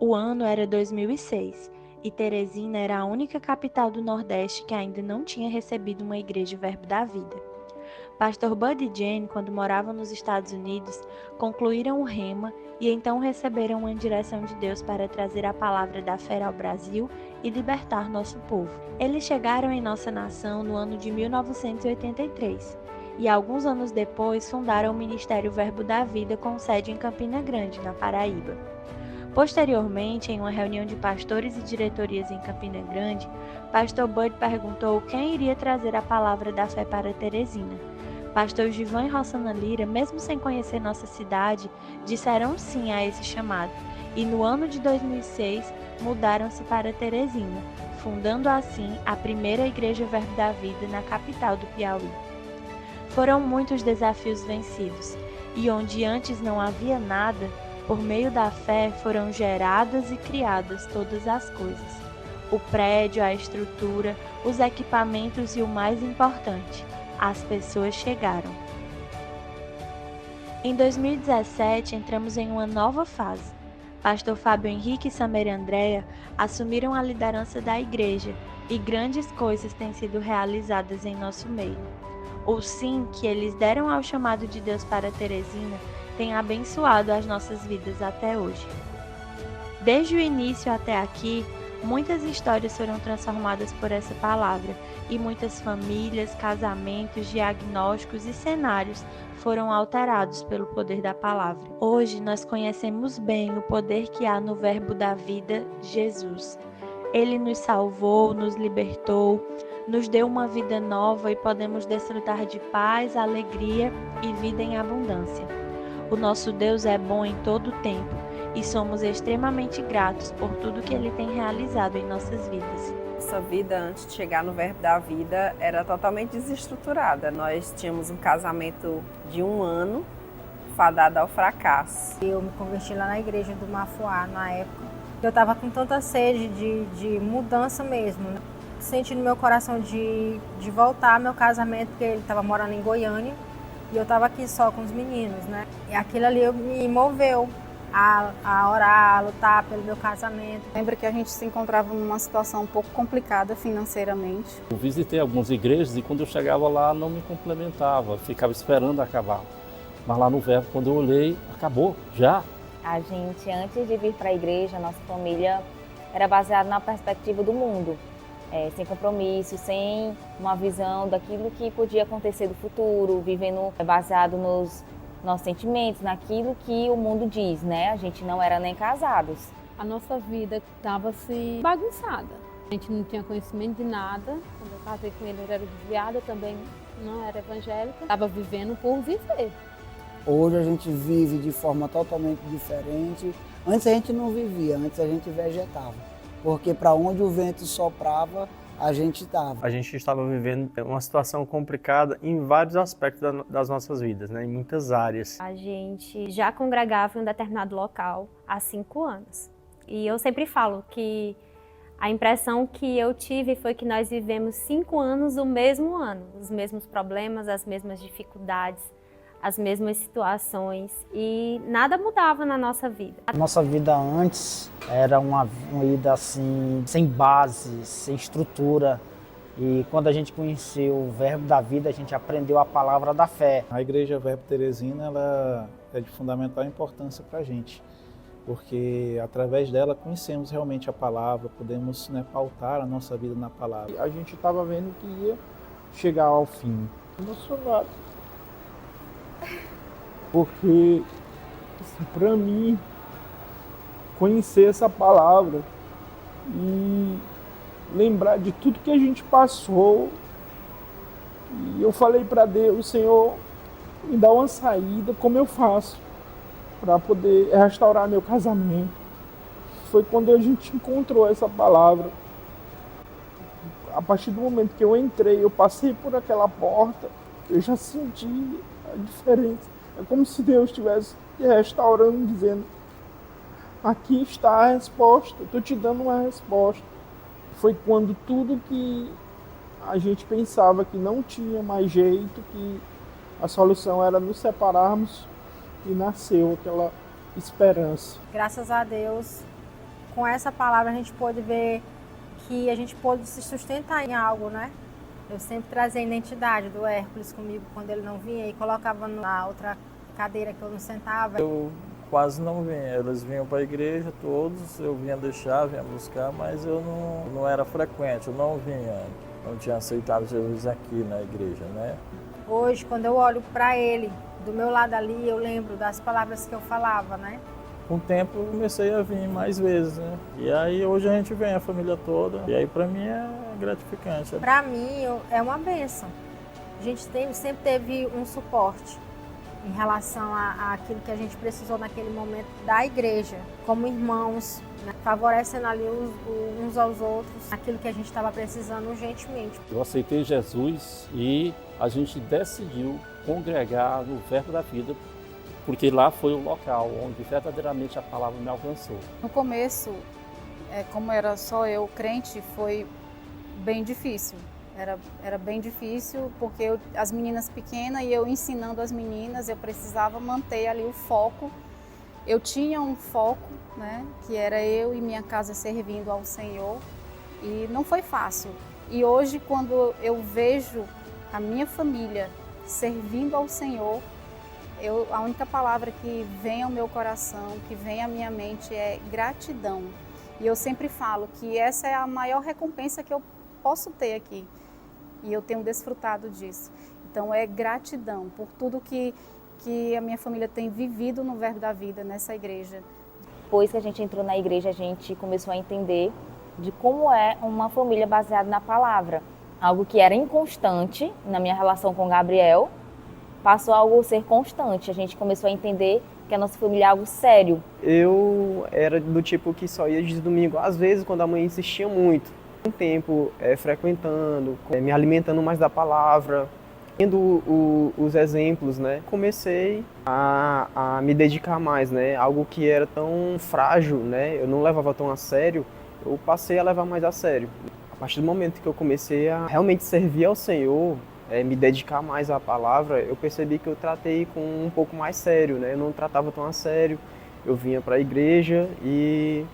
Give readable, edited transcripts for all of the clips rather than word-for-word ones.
O ano era 2006 e Teresina era a única capital do Nordeste que ainda não tinha recebido uma igreja Verbo da Vida. Pastor Bud e Jane, quando moravam nos Estados Unidos, concluíram o Rema e então receberam uma direção de Deus para trazer a palavra da fé ao Brasil e libertar nosso povo. Eles chegaram em nossa nação no ano de 1983 e alguns anos depois fundaram o Ministério Verbo da Vida com sede em Campina Grande, na Paraíba. Posteriormente, em uma reunião de pastores e diretorias em Campina Grande, Pastor Bud perguntou quem iria trazer a palavra da fé para Teresina. Pastor Givan e Rossana Lira, mesmo sem conhecer nossa cidade, disseram sim a esse chamado, e no ano de 2006 mudaram-se para Teresina, fundando assim a primeira Igreja Verbo da Vida na capital do Piauí. Foram muitos desafios vencidos, e onde antes não havia nada, por meio da fé foram geradas e criadas todas as coisas. O prédio, a estrutura, os equipamentos e o mais importante, as pessoas chegaram. Em 2017, entramos em uma nova fase. Pastor Fábio Henrique e Samira Andréa assumiram a liderança da igreja e grandes coisas têm sido realizadas em nosso meio. O sim que eles deram ao chamado de Deus para Teresina tem abençoado as nossas vidas até hoje. Desde o início até aqui, muitas histórias foram transformadas por essa palavra e muitas famílias, casamentos, diagnósticos e cenários foram alterados pelo poder da palavra. Hoje nós conhecemos bem o poder que há no Verbo da Vida, Jesus. Ele nos salvou, nos libertou, nos deu uma vida nova e podemos desfrutar de paz, alegria e vida em abundância. O nosso Deus é bom em todo o tempo e somos extremamente gratos por tudo que Ele tem realizado em nossas vidas. Nossa vida antes de chegar no Verbo da Vida era totalmente desestruturada. Nós tínhamos um casamento de 1 ano, fadado ao fracasso. Eu me converti lá na igreja do Mafuá na época. Eu estava com tanta sede de mudança mesmo, né? Senti no meu coração de voltar ao meu casamento, porque ele estava morando em Goiânia. E eu estava aqui só com os meninos, né? E aquilo ali me moveu a orar, a lutar pelo meu casamento. Lembra que a gente se encontrava numa situação um pouco complicada financeiramente. Eu visitei algumas igrejas e quando eu chegava lá não me complementava, ficava esperando acabar. Mas lá no Verbo, quando eu olhei, acabou, já. A gente, antes de vir para a igreja, nossa família era baseada na perspectiva do mundo. Sem compromisso, sem uma visão daquilo que podia acontecer do futuro, vivendo baseado nos nossos sentimentos, naquilo que o mundo diz, né? A gente não era nem casados. A nossa vida estava assim bagunçada. A gente não tinha conhecimento de nada. Quando eu casei com ele, ele era desviado, eu também não era evangélica. Estava vivendo por viver. Hoje a gente vive de forma totalmente diferente. Antes a gente não vivia, antes a gente vegetava. Porque para onde o vento soprava, a gente estava. A gente estava vivendo uma situação complicada em vários aspectos das nossas vidas, né? Em muitas áreas. A gente já congregava em um determinado local há 5 anos. E eu sempre falo que a impressão que eu tive foi que nós vivemos 5 anos o mesmo ano. Os mesmos problemas, as mesmas dificuldades, as mesmas situações e nada mudava na nossa vida. A nossa vida antes era uma vida assim, sem base, sem estrutura. E quando a gente conheceu o Verbo da Vida, a gente aprendeu a palavra da fé. A Igreja Verbo Teresina ela é de fundamental importância para a gente, porque através dela conhecemos realmente a palavra, podemos, né, pautar a nossa vida na palavra. A gente estava vendo que ia chegar ao fim. Emocionado. Porque, assim, para mim, conhecer essa palavra e lembrar de tudo que a gente passou, e eu falei para Deus, Senhor, me dá uma saída, como eu faço para poder restaurar meu casamento. Foi quando a gente encontrou essa palavra. A partir do momento que eu entrei, eu passei por aquela porta, eu já senti a diferença. É como se Deus estivesse restaurando, dizendo: aqui está a resposta, eu estou te dando uma resposta. Foi quando tudo que a gente pensava que não tinha mais jeito, que a solução era nos separarmos, e nasceu aquela esperança. Graças a Deus, com essa palavra a gente pôde ver que a gente pôde se sustentar em algo, né? Eu sempre trazia a identidade do Hércules comigo quando ele não vinha e colocava na outra cadeira que eu não sentava. Eu quase não vinha, eles vinham para a igreja todos, eu vinha deixar, vinha buscar, mas eu não era frequente, eu não vinha, não tinha aceitado Jesus aqui na igreja, né? Hoje, quando eu olho para ele, do meu lado ali, eu lembro das palavras que eu falava, né? Com o tempo eu comecei a vir mais vezes, né? E aí hoje a gente vem, a família toda, e aí para mim é gratificante. Para mim é uma bênção. A gente sempre teve um suporte em relação àquilo que a gente precisou naquele momento da igreja, como irmãos, né? Favorecendo ali uns aos outros, aquilo que a gente estava precisando urgentemente. Eu aceitei Jesus e a gente decidiu congregar no Verbo da Vida, porque lá foi o local onde verdadeiramente a palavra me alcançou. No começo, como era só eu crente, foi bem difícil. Era bem difícil porque as meninas pequenas e eu ensinando as meninas, eu precisava manter ali o foco. Eu tinha um foco, né, que era eu e minha casa servindo ao Senhor, e não foi fácil. E hoje, quando eu vejo a minha família servindo ao Senhor, a única palavra que vem ao meu coração, que vem à minha mente é gratidão. E eu sempre falo que essa é a maior recompensa que eu posso ter aqui. E eu tenho desfrutado disso. Então é gratidão por tudo que a minha família tem vivido no Verbo da Vida, nessa igreja. Depois que a gente entrou na igreja, a gente começou a entender de como é uma família baseada na palavra. Algo que era inconstante na minha relação com o Gabriel, passou a ser constante. A gente começou a entender que a nossa família é algo sério. Eu era do tipo que só ia de domingo, às vezes quando a mãe insistia muito. Um tempo frequentando, me alimentando mais da palavra, tendo os exemplos, né? Comecei a me dedicar mais, né? Algo que era tão frágil, né? Eu não levava tão a sério, eu passei a levar mais a sério. A partir do momento que eu comecei a realmente servir ao Senhor, me dedicar mais à palavra, eu percebi que eu tratei com um pouco mais sério, né? Eu não tratava tão a sério, eu vinha para a igreja e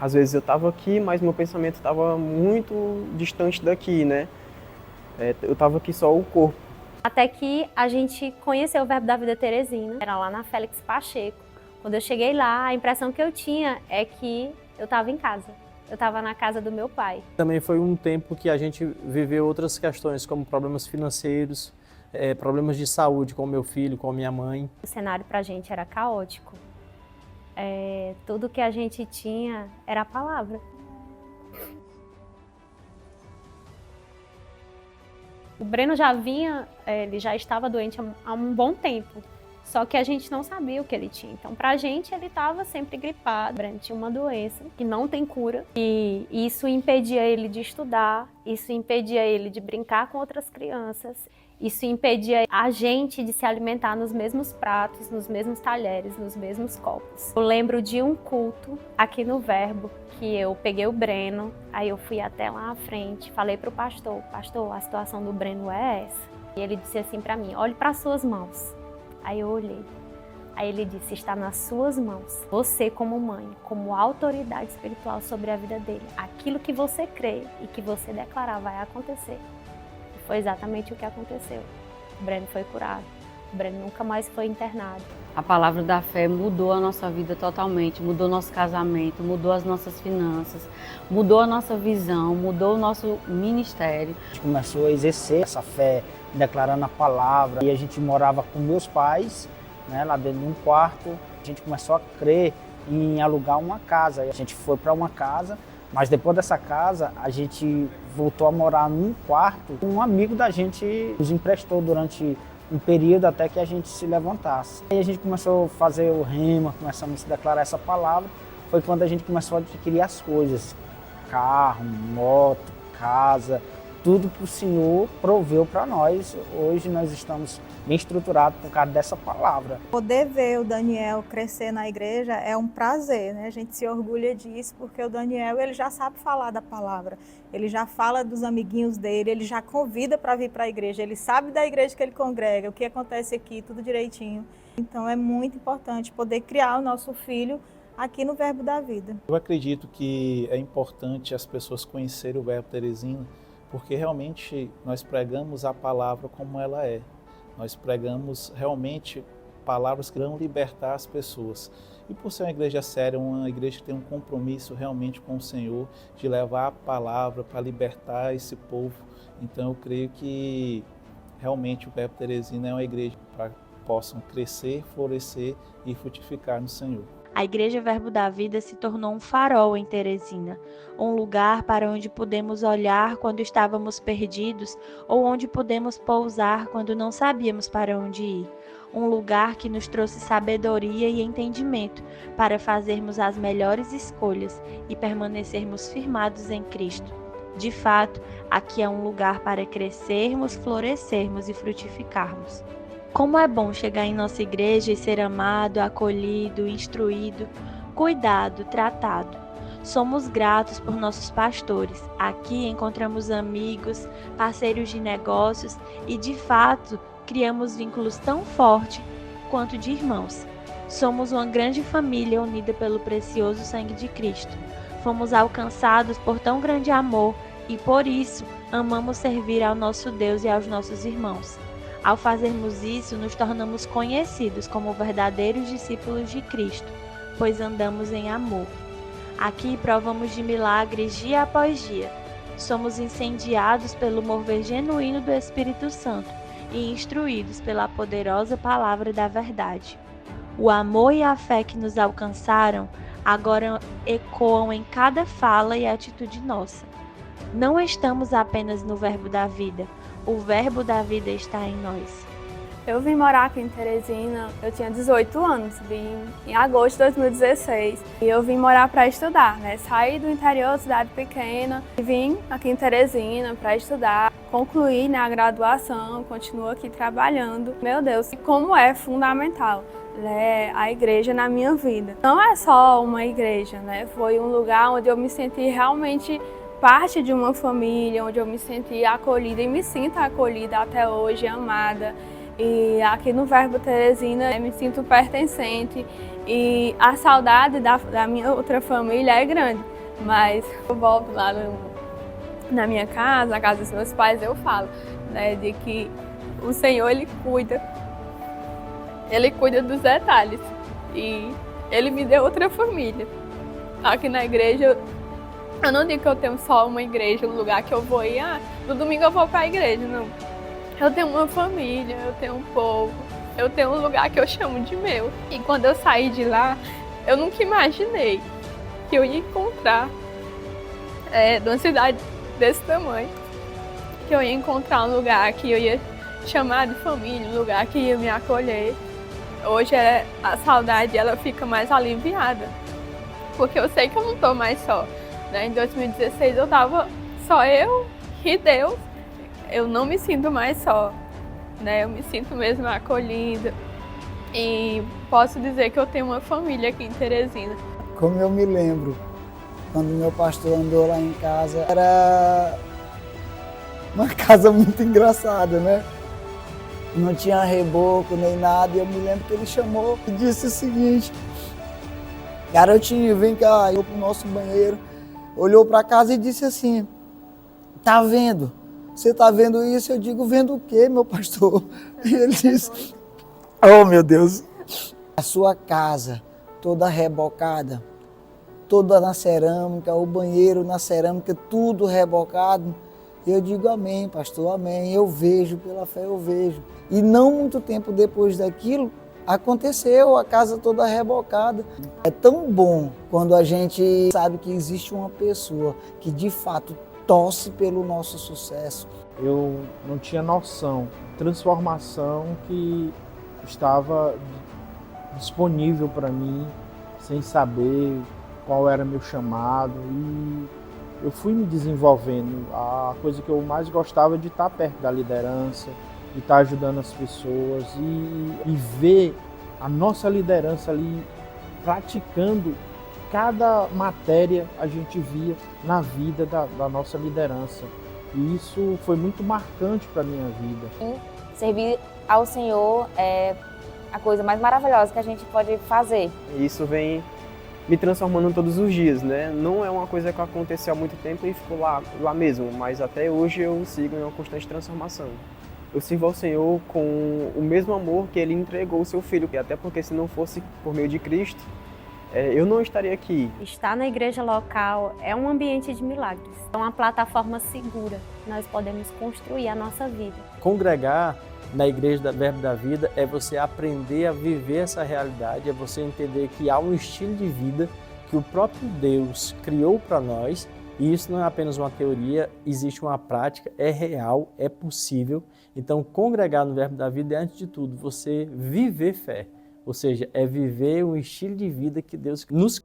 às vezes eu estava aqui, mas meu pensamento estava muito distante daqui, né? Eu estava aqui só o corpo. Até que a gente conheceu o Verbo da Vida Teresina, era lá na Félix Pacheco. Quando eu cheguei lá, a impressão que eu tinha é que eu estava em casa. Eu estava na casa do meu pai. Também foi um tempo que a gente viveu outras questões, como problemas financeiros, problemas de saúde com meu filho, com minha mãe. O cenário pra gente era caótico. Tudo que a gente tinha era a palavra. O Breno já vinha, ele já estava doente há um bom tempo, só que a gente não sabia o que ele tinha. Então, pra gente, ele estava sempre gripado. O Breno tinha uma doença que não tem cura e isso impedia ele de estudar, isso impedia ele de brincar com outras crianças. Isso impedia a gente de se alimentar nos mesmos pratos, nos mesmos talheres, nos mesmos copos. Eu lembro de um culto aqui no Verbo, que eu peguei o Breno, aí eu fui até lá à frente, falei pro pastor, a situação do Breno é essa. E ele disse assim para mim, olhe para as suas mãos. Aí eu olhei. Aí ele disse, está nas suas mãos. Você como mãe, como autoridade espiritual sobre a vida dele, aquilo que você crê e que você declarar vai acontecer. Foi exatamente o que aconteceu. O Breno foi curado. O Breno nunca mais foi internado. A palavra da fé mudou a nossa vida totalmente, mudou nosso casamento, mudou as nossas finanças, mudou a nossa visão, mudou o nosso ministério. A gente começou a exercer essa fé, declarando a palavra. E a gente morava com meus pais, né, lá dentro de um quarto. A gente começou a crer em alugar uma casa. A gente foi para uma casa. Mas depois dessa casa, a gente voltou a morar num quarto. Um amigo da gente nos emprestou durante um período até que a gente se levantasse. Aí a gente começou a fazer o rema, começamos a declarar essa palavra. Foi quando a gente começou a adquirir as coisas. Carro, moto, casa, tudo que o Senhor proveu para nós. Hoje nós estamos bem estruturados por causa dessa palavra. Poder ver o Daniel crescer na igreja é um prazer, né? A gente se orgulha disso porque o Daniel ele já sabe falar da palavra, ele já fala dos amiguinhos dele, ele já convida para vir para a igreja, ele sabe da igreja que ele congrega, o que acontece aqui, tudo direitinho. Então é muito importante poder criar o nosso filho aqui no Verbo da Vida. Eu acredito que é importante as pessoas conhecerem o Verbo Teresina, porque realmente nós pregamos a palavra como ela é. Nós pregamos realmente palavras que vão libertar as pessoas. E por ser uma igreja séria, uma igreja que tem um compromisso realmente com o Senhor, de levar a palavra para libertar esse povo, então eu creio que realmente o Verbo Teresina é uma igreja para que possam crescer, florescer e frutificar no Senhor. A Igreja Verbo da Vida se tornou um farol em Teresina, um lugar para onde pudemos olhar quando estávamos perdidos ou onde pudemos pousar quando não sabíamos para onde ir. Um lugar que nos trouxe sabedoria e entendimento para fazermos as melhores escolhas e permanecermos firmados em Cristo. De fato, aqui é um lugar para crescermos, florescermos e frutificarmos. Como é bom chegar em nossa igreja e ser amado, acolhido, instruído, cuidado, tratado. Somos gratos por nossos pastores. Aqui encontramos amigos, parceiros de negócios e, de fato, criamos vínculos tão fortes quanto de irmãos. Somos uma grande família unida pelo precioso sangue de Cristo. Fomos alcançados por tão grande amor e, por isso, amamos servir ao nosso Deus e aos nossos irmãos. Ao fazermos isso, nos tornamos conhecidos como verdadeiros discípulos de Cristo, pois andamos em amor. Aqui provamos de milagres dia após dia. Somos incendiados pelo mover genuíno do Espírito Santo e instruídos pela poderosa palavra da verdade. O amor e a fé que nos alcançaram agora ecoam em cada fala e atitude nossa. Não estamos apenas no Verbo da Vida, o Verbo da Vida está em nós. Eu vim morar aqui em Teresina, eu tinha 18 anos, vim em agosto de 2016 e eu vim morar para estudar, né? Saí do interior, cidade pequena, e vim aqui em Teresina para estudar, concluí, né, a graduação, continuo aqui trabalhando. Meu Deus, como é fundamental, né, a igreja na minha vida. Não é só uma igreja, né? Foi um lugar onde eu me senti realmente parte de uma família, onde eu me senti acolhida e me sinto acolhida até hoje, amada. E aqui no Verbo Teresina eu me sinto pertencente e a saudade da minha outra família é grande. Mas eu volto lá na minha casa, na casa dos meus pais, eu falo, né, de que o Senhor, Ele cuida dos detalhes e Ele me deu outra família. Aqui na igreja, eu não digo que eu tenho só uma igreja, um lugar que eu vou ir, no domingo eu vou para a igreja, não. Eu tenho uma família, eu tenho um povo, eu tenho um lugar que eu chamo de meu. E quando eu saí de lá, eu nunca imaginei que eu ia encontrar, de uma cidade desse tamanho, que eu ia encontrar um lugar que eu ia chamar de família, um lugar que ia me acolher. Hoje a saudade ela fica mais aliviada, porque eu sei que eu não estou mais só. Em 2016 eu estava só eu e Deus. Eu não me sinto mais só, né? Eu me sinto mesmo acolhida e posso dizer que eu tenho uma família aqui em Teresina. Como eu me lembro, quando meu pastor andou lá em casa, era uma casa muito engraçada, né? Não tinha reboco nem nada, e eu me lembro que ele chamou e disse o seguinte: garotinho, vem cá. Eu pro nosso banheiro, olhou para casa e disse assim: tá vendo? Você tá vendo isso? Eu digo: vendo o quê, meu pastor? E ele disse: oh, meu Deus, a sua casa toda rebocada, toda na cerâmica, o banheiro na cerâmica, tudo rebocado. Eu digo: amém, pastor, amém. Eu vejo, pela fé eu vejo. E não muito tempo depois daquilo, aconteceu, a casa toda rebocada. É tão bom quando a gente sabe que existe uma pessoa que de fato torce pelo nosso sucesso. Eu não tinha noção da transformação que estava disponível para mim, sem saber qual era meu chamado, e eu fui me desenvolvendo. A coisa que eu mais gostava de estar perto da liderança, de estar ajudando as pessoas e ver a nossa liderança ali praticando cada matéria a gente via na vida da nossa liderança. E isso foi muito marcante para a minha vida. Servir ao Senhor é a coisa mais maravilhosa que a gente pode fazer. Isso vem me transformando todos os dias, né? Não é uma coisa que aconteceu há muito tempo e ficou lá mesmo, mas até hoje eu sigo em uma constante transformação. Eu sirvo ao Senhor com o mesmo amor que Ele entregou o seu Filho, até porque se não fosse por meio de Cristo, eu não estaria aqui. Estar na igreja local é um ambiente de milagres, é uma plataforma segura. Nós podemos construir a nossa vida. Congregar na Igreja da Verbo da Vida é você aprender a viver essa realidade, é você entender que há um estilo de vida que o próprio Deus criou para nós, e isso não é apenas uma teoria, existe uma prática, é real, é possível. Então, congregar no Verbo da Vida é, antes de tudo, você viver fé, ou seja, é viver um estilo de vida que Deus nos